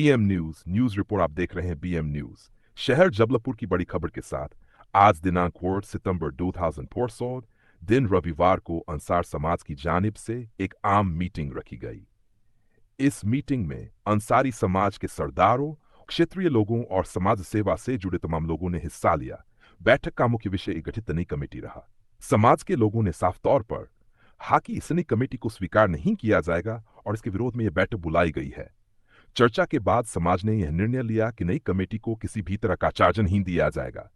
BM news report आप देख रहे हैं। बीएम न्यूज शहर जबलपुर की बड़ी खबर के साथ आज दिनांक 4 सितंबर 2004 दिन रविवार को अंसार समाज की जानिब से एक आम मीटिंग रखी गई। इस मीटिंग में अंसारी समाज के सरदारों, क्षेत्रीय लोगों और समाज सेवा से जुड़े तमाम लोगों ने हिस्सा लिया। बैठक का मुख्य विषय एक गठित नई कमेटी रहा। समाज के लोगों ने साफ तौर पर हाकि इस नई कमेटी को स्वीकार नहीं किया जाएगा और इसके विरोध में यह बैठक बुलाई गई है। चर्चा के बाद समाज ने यह निर्णय लिया कि नई कमेटी को किसी भी तरह का चार्ज नहीं दिया जाएगा।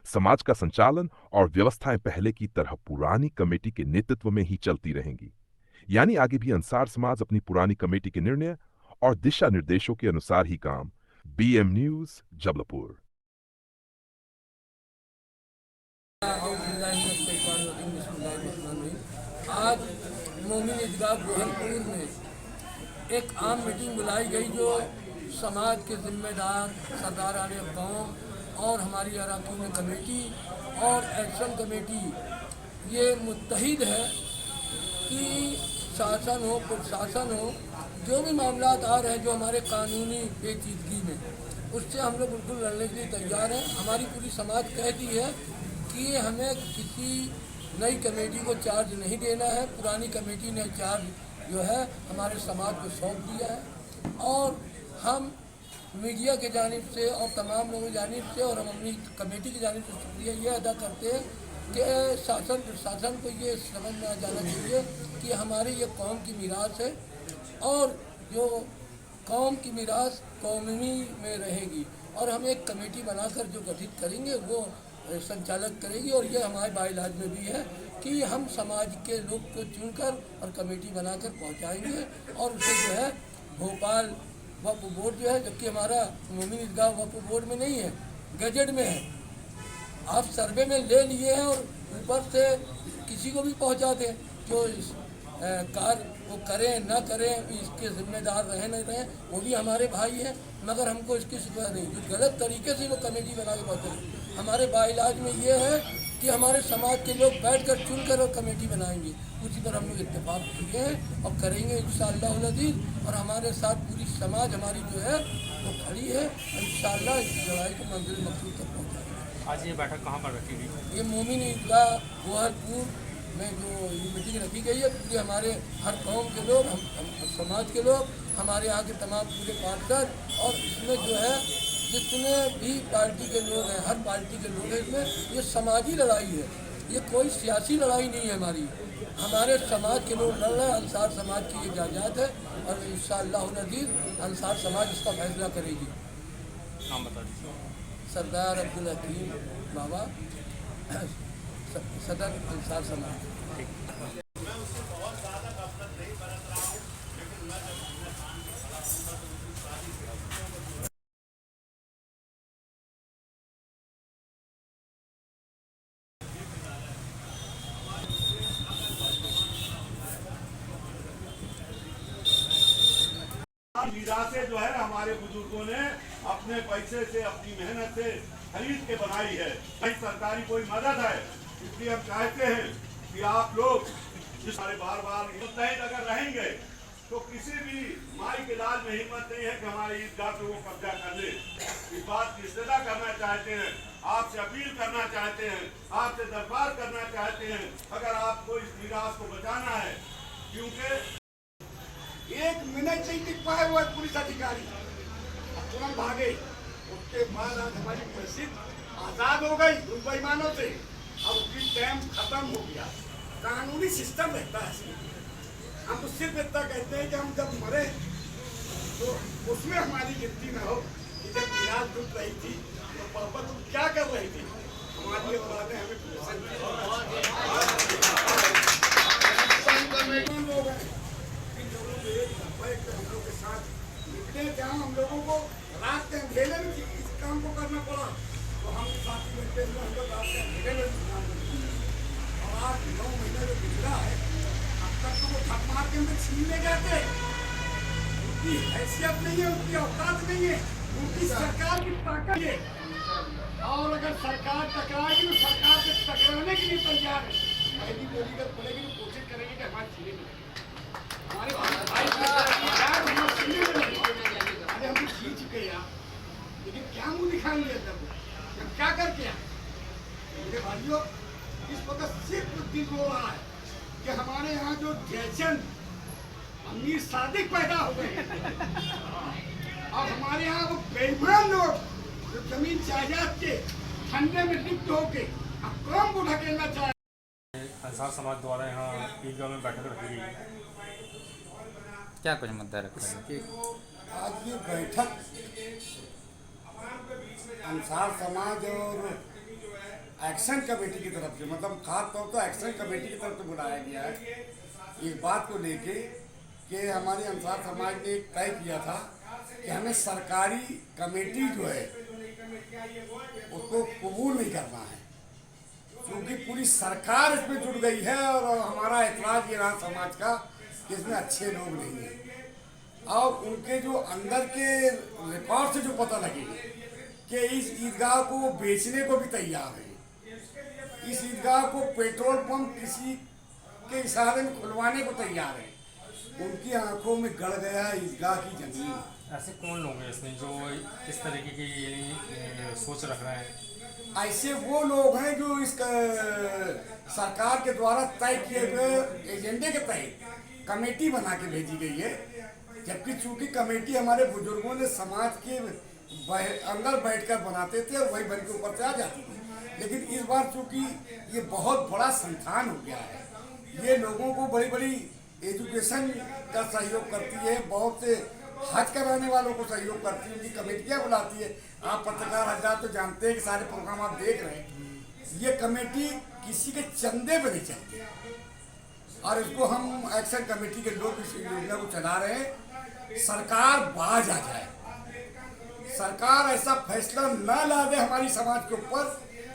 समाज का संचालन और व्यवस्थाएं पहले की तरह पुरानी कमेटी के नेतृत्व में ही चलती रहेंगी, यानी आगे भी अंसार समाज अपनी पुरानी कमेटी के निर्णय और दिशा निर्देशों के अनुसार ही काम। BM news Jabalpur. आज मोमिन ईदगाह गोहलपुर में एक आम मीटिंग बुलाई गई जो समाज के जिम्मेदार सरदार आले गाँव और हमारी अराकीन कमेटी और एक्शन कमेटी ये मुत्तहिद है कि शासन हो प्रशासन हो, जो भी मामला आ रहे हैं जो हमारे कानूनी पेचीदगी में, उससे हम लोग बिल्कुल लड़ने के लिए तैयार हैं। हमारी पूरी समाज कहती है कि हमें किसी नई कमेटी को चार्ज नहीं देना है। पुरानी कमेटी ने चार्ज जो है हमारे समाज को सौंप दिया है और हम मीडिया के जानिब से और तमाम लोगों की जानिब से और हम अपनी कमेटी की जानिब से शुक्रिया ये अदा करते हैं कि शासन प्रशासन को ये समझ में आ जाना चाहिए कि हमारी ये कौम की मीरास है और जो कौम की मीरास कौमी में रहेगी और हम एक कमेटी बनाकर जो गठित करेंगे वो संचालक करेगी। और ये हमारे बाइलाज में भी है कि हम समाज के लोग को चुनकर और कमेटी बनाकर पहुंचाएंगे और उसे जो है भोपाल वक्फ बोर्ड जो है, जबकि हमारा मोमिन ईदगाह वक्फ बोर्ड में नहीं है, गजट में है। आप सर्वे में ले लिए हैं और ऊपर से किसी को भी पहुंचा दें, जो इस कार्य वो करें ना करें, इसके जिम्मेदार रहे नहीं रहे, वो भी हमारे भाई हैं, मगर हमको इसकी शिकायत नहीं। जो गलत तरीके से वो कमेटी बना के पहुँचे, हमारे बाइलाज में ये है कि हमारे समाज के लोग बैठकर चुनकर और कमेटी बनाएंगे। उसी पर हम लोग इत्तेफाक किए हैं और करेंगे इंशाअल्लाह अज़ीज़। और हमारे साथ पूरी समाज हमारी जो है वो खड़ी है। इंशाअल्लाह इस लड़ाई को मंजिल मकसूद तक पहुँचाएंगे। आज ये बैठक कहाँ पर रखी गई? ये मोमिन ईदगाह गोहलपुर में जो ये मीटिंग रखी गई है, पूरे हमारे हर कौम के लोग, हम समाज के लोग, हमारे यहाँ के तमाम पूरे पार्टनर, और इसमें जो है जितने भी पार्टी के लोग हैं, हर पार्टी के लोग हैं इसमें। ये समाजी लड़ाई है, ये कोई सियासी लड़ाई नहीं है हमारी। हमारे समाज के लोग लड़ रहे हैं, अंसार समाज की ये इजाज़त है और इंशाअल्लाह अज़ीज़ अंसार समाज इसका फैसला करेगी। नाम बता दीजिए। सरदार अब्दुल हकीम बाबा, सदर अंसार समाज। मीरासें जो है हमारे बुजुर्गों ने अपने पैसे से, अपनी मेहनत से खरीद के बनाई है। सरकारी कोई मदद है, इसलिए हम चाहते हैं कि आप लोग हमारे बार बार मुस्तैद अगर रहेंगे तो किसी भी माई के लाल में हिम्मत नहीं है कि हमारे ईदगाह पे वो कब्जा कर ले। इस बात की इस्तदा करना चाहते हैं, आपसे अपील करना चाहते हैं, आपसे दरबार करना चाहते हैं, अगर आपको इस मीरास को बचाना है, क्योंकि एक मिनट नहीं टिक पाए हुआ पुलिस अधिकारी तुरंत भागे। उसके बाद आज हमारी मस्जिद आजाद हो गई उन बेईमानों से। अब उसकी टाइम खत्म हो गया। कानूनी सिस्टम रहता है। हम तो सिर्फ इतना कहते हैं कि हम जब मरे तो उसमें हमारी गिनती न हो कि जब मीरास टूट रही थी तो पापा तुम क्या कर रही थी। हमारी औलादें हमें हम लोग के साथ निकले, जहाँ हम लोगों को रात के अंधेरे में इस काम को करना पड़ा, तो हम साथी मिलते हुए हम लोग रात के अंधेरे में काम करते हैं। और आज 9 महीने जो गुजरा है, अब तक तो वो ठप मार के अंदर छीनने जाते। उनकी हैसियत नहीं है, उनकी औकात नहीं है, उनकी सरकार की ताकत है। और अगर सरकार टकराएगी तो सरकार से टकराने के लिए तैयार है। पहली बोली अगर पड़ेगी तो कोशिश करेंगे कि हमारे छीने में हमारे भाई खींच के यहाँ, लेकिन क्या मुंह दिखाएंगे अंदर को, हम क्या करके आए? मेरे भाइयों, इस वक्त सिर्फ दिल रो रहा है कि हमारे यहाँ जो जयचंद अमीर सादिक पैदा हो गए हैं और हमारे यहाँ वो बेईमान लोग जो जमीन जायदाद के ठंडे में लिप्त होके अब कौम को ढकेलना चाहे। अंसार समाज द्वारा यहाँ ईदगाह में बैठक रखी गई। क्या कुछ मुद्दा रखा है? आज ये बैठक अंसार समाज और एक्शन कमेटी की तरफ से, मतलब खास तौर पर एक्शन कमेटी की तरफ से बुलाया गया है इस बात को लेके कि हमारे अंसार समाज ने एक तय किया था कि हमें सरकारी कमेटी जो है उसको कबूल नहीं करना है, क्योंकि पूरी सरकार इसमें जुट गई है और हमारा एतराज ये रहा समाज का कि इसमें अच्छे लोग नहीं हैं। और उनके जो अंदर के रिकॉर्ड से जो पता लगे कि इस ईदगाह को बेचने को भी तैयार है, इस ईदगाह को पेट्रोल पंप किसी के इशारे में खुलवाने को तैयार है, उनकी आंखों में गड़ गया ईदगाह की जमीन। ऐसे कौन लोग हैं इसमें जो इस तरीके की यानी सोच रख रहे हैं? ऐसे वो लोग हैं जो इस सरकार के द्वारा तय किए हुए एजेंडे के तहत कमेटी बना के भेजी गई है, जबकि चूंकि कमेटी हमारे बुजुर्गों ने समाज के अंदर बैठकर बनाते थे और वही बन के ऊपर से आ जाती थी, लेकिन इस बार चूंकि ये बहुत बड़ा संस्थान हो गया है, ये लोगों को बड़ी बड़ी एजुकेशन का सहयोग करती है, बहुत से हज कराने वालों को सहयोग करती है, उनकी कमेटियाँ बुलाती है। आप पत्रकार हजरात तो जानते हैं कि सारे प्रोग्राम आप देख रहे हैं, ये कमेटी किसी के चंदे पे नहीं चलती और इसको हम एक्शन कमेटी के लोग इस योजना को चला रहे हैं। सरकार बाज आ जाए, सरकार ऐसा फैसला न ला दे हमारी समाज के ऊपर,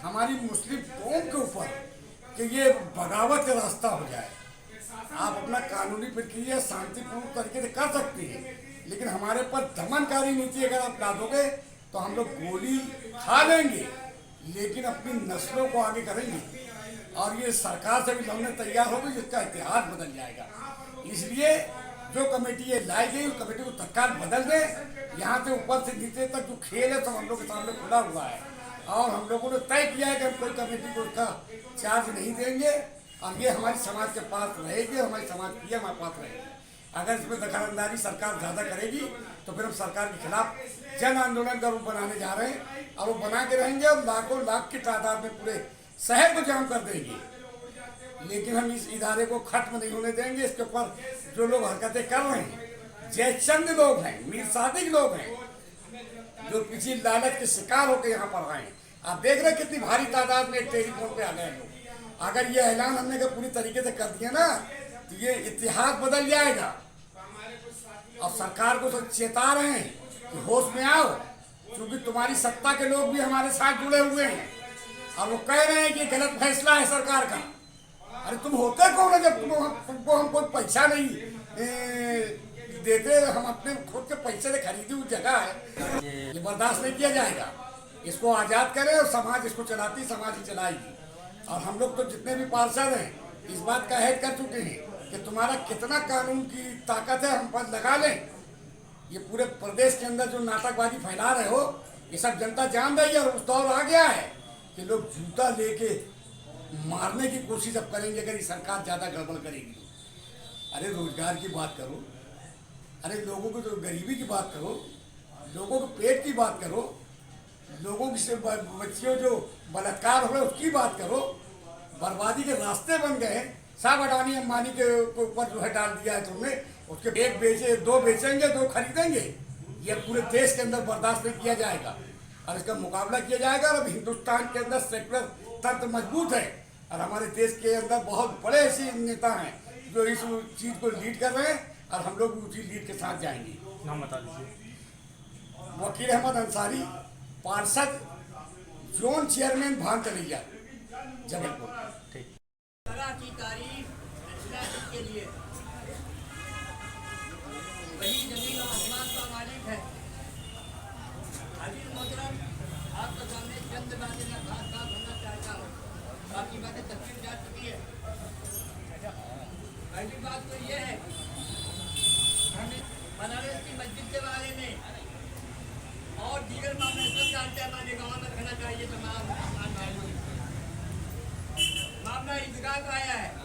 हमारी मुस्लिम कौम के ऊपर, कि ये बगावत का रास्ता हो जाए। आप अपना कानूनी प्रक्रिया शांतिपूर्ण तरीके से कर सकते हैं, लेकिन हमारे पर दमनकारी नीति अगर आप डालोगे तो हम लोग गोली खा लेंगे, लेकिन अपनी नस्लों को आगे करेंगे और ये सरकार से भी लड़ने तैयार होगी, जिसका इतिहास बदल जाएगा। इसलिए जो कमेटी ये लाई गई उस कमेटी को तत्काल बदल दें। यहाँ से ऊपर से नीचे तक जो खेल है सब हम लोग के सामने खुला हुआ है और हम लोगों ने तय किया है कि हम कोई कमेटी को उसका चार्ज नहीं देंगे और ये हमारी समाज के पास रहेगी, हमारी समाज की हमारे पास रहेगी। अगर इसमें दखलंदाजी सरकार ज़्यादा करेगी तो फिर हम सरकार के खिलाफ जन आंदोलन का रूप बनाने जा रहे हैं और वो बना के रहेंगे और लाखों लाख की तादाद में पूरे शहर को जाम कर देंगे, लेकिन हम इस इदारे को खत्म नहीं होने देंगे। इसके ऊपर जो लोग हरकतें कर रहे हैं, जयचंद लोग हैं, मीर सादिक लोग हैं, जो किसी लालच के शिकार होकर यहाँ पर आए। आप देख रहे हैं कितनी भारी तादाद में टेलीफोन पे आ गए लोग। अगर ये ऐलान हमने का पूरी तरीके से कर दिया ना तो ये इतिहास बदल जाएगा और सरकार को तो चेता रहे हैं कि होश में आओ, क्योंकि तुम्हारी सत्ता के लोग भी हमारे साथ जुड़े हुए हैं और वो कह रहे हैं कि गलत फैसला है सरकार का। अरे तुम होते कौन है जब तुमको हम कोई पैसा नहीं देते, हम अपने खुद के पैसे से खरीदी हुई जगह है, ये बर्दाश्त नहीं किया जाएगा। इसको आज़ाद करें और समाज इसको चलाती, समाज ही चलाएगी। और हम लोग तो जितने भी पार्षद हैं इस बात का अहद कर चुके हैं कि तुम्हारा कितना कानून की ताकत है हम पर लगा लें। ये पूरे प्रदेश के अंदर जो नाटकबाजी फैला रहे हो ये सब जनता जान रही है और उस दौर आ गया है कि लोग जूता लेके मारने की कोशिश अब करेंगे अगर ये सरकार ज़्यादा गड़बड़ करेगी। अरे रोजगार की बात करो, अरे लोगों को जो गरीबी की बात करो, लोगों के पेट की बात करो, लोगों की बच्चियों जो बलात्कार हो रहे उसकी बात करो। बर्बादी के रास्ते बन गए, सब अडानी अंबानी के ऊपर जो है डाल दिया है तुमने। उसके एक बेचे, दो बेचेंगे, दो खरीदेंगे, ये पूरे देश के अंदर बर्दाश्त नहीं किया जाएगा और इसका मुकाबला किया जाएगा। और अब हिंदुस्तान के अंदर सेकुलर तंत्र मजबूत है और हमारे देश के अंदर बहुत बड़े ऐसे नेता हैं जो इस चीज़ को लीड कर रहे हैं और हम लोग उसी लीड के साथ जाएंगे। नाम बता दीजिए। वकील अहमद अंसारी, पार्षद, जोन चेयरमैन भान तलैया, जबलपुर। ठीक। की तारीफ के लिए वही जमीन और आसमान का मालिक है। अजीज मोहतरम, आपके सामने चंद बातें मैं खास बात होना चाहता हूँ, बाकी बातें तस्वीर जा चुकी है। पहली बात तो ये है, हमें बनारस की मस्जिद के बारे में और दीगर मामले सब जानते हैं हमारे गाँव में रखना चाहिए तमाम मामला ईदगाह का आया है